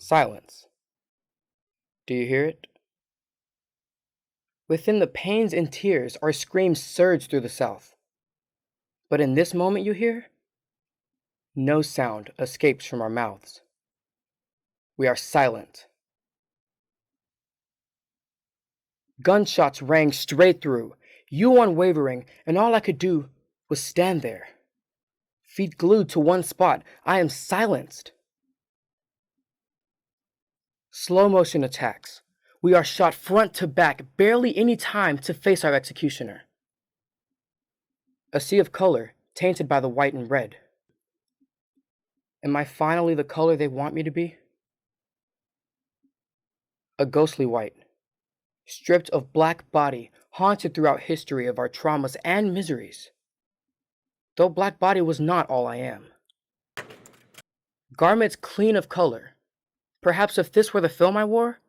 Silence. Do you hear it? Within the pains and tears, our screams surge through the South. But in this moment you hear, no sound escapes from our mouths. We are silent. Gunshots rang straight through, you unwavering, and all I could do was stand there. Feet glued to one spot, I am silenced. Slow motion attacks. We are shot front to back, barely any time to face our executioner. A sea of color, tainted by the white and red. Am I finally the color they want me to be? A ghostly white, stripped of black body, haunted throughout history of our traumas and miseries. Though black body was not all I am. Garments clean of color. Perhaps if this were the film I wore,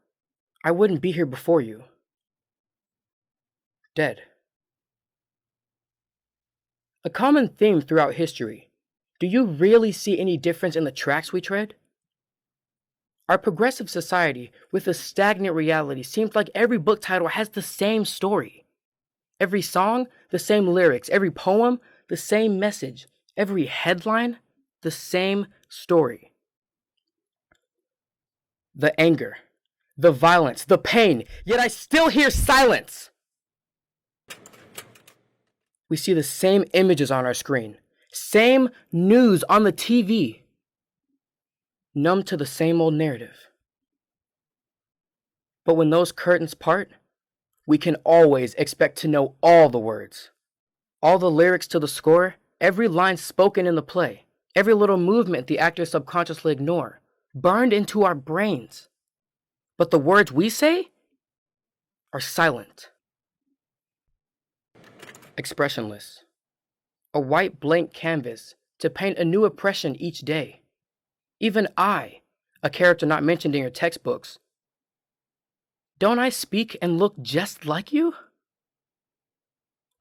I wouldn't be here before you. Dead. A common theme throughout history. Do you really see any difference in the tracks we tread? Our progressive society, with a stagnant reality, seems like every book title has the same story. Every song, the same lyrics. Every poem, the same message. Every headline, the same story. The anger, the violence, the pain, yet I still hear silence. We see the same images on our screen, same news on the TV, numb to the same old narrative. But when those curtains part, we can always expect to know all the words, all the lyrics to the score, every line spoken in the play, every little movement the actors subconsciously ignore, burned into our brains. But the words we say are silent. Expressionless. A white blank canvas to paint a new oppression each day. Even I, a character not mentioned in your textbooks. Don't I speak and look just like you?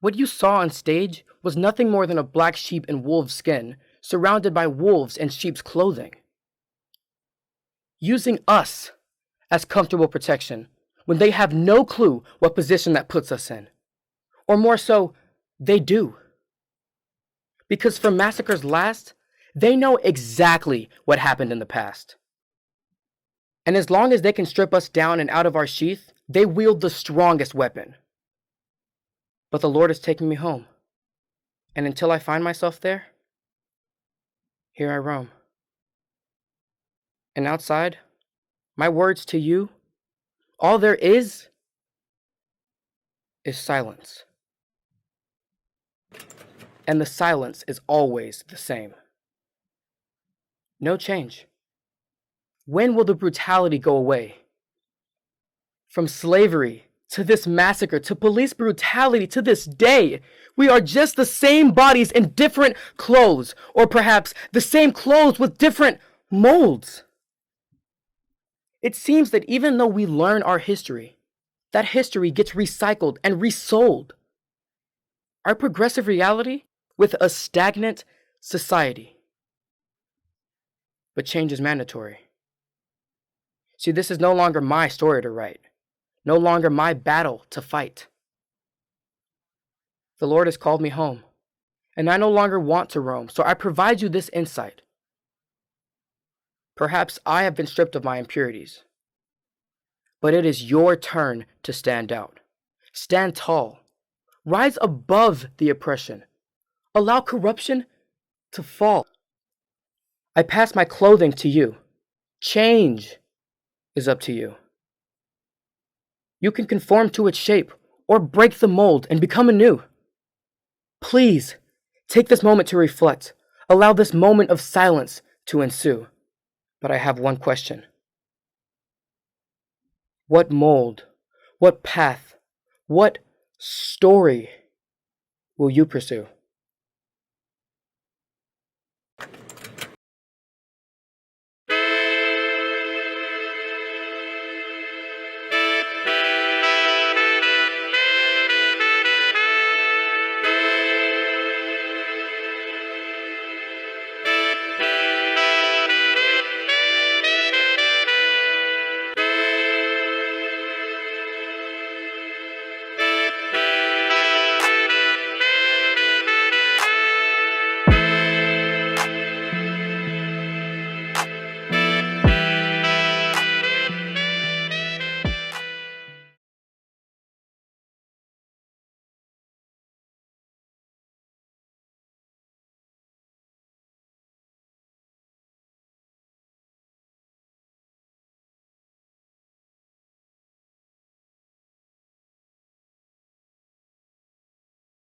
What you saw on stage was nothing more than a black sheep in wolf's skin, surrounded by wolves in sheep's clothing. Using us as comfortable protection when they have no clue what position that puts us in. Or more so, they do. Because for massacres last, they know exactly what happened in the past. And as long as they can strip us down and out of our sheath, they wield the strongest weapon. But the Lord is taking me home. And until I find myself there, here I roam. And outside, my words to you, all there is silence. And the silence is always the same. No change. When will the brutality go away? From slavery to this massacre to police brutality to this day, we are just the same bodies in different clothes, or perhaps the same clothes with different molds. It seems that even though we learn our history, that history gets recycled and resold. Our progressive reality with a stagnant society. But change is mandatory. See, this is no longer my story to write, no longer my battle to fight. The Lord has called me home, and I no longer want to roam, so I provide you this insight. Perhaps I have been stripped of my impurities, but it is your turn to stand out. Stand tall. Rise above the oppression. Allow corruption to fall. I pass my clothing to you. Change is up to you. You can conform to its shape or break the mold and become anew. Please take this moment to reflect. Allow this moment of silence to ensue. But I have one question. What mold, what path, what story will you pursue?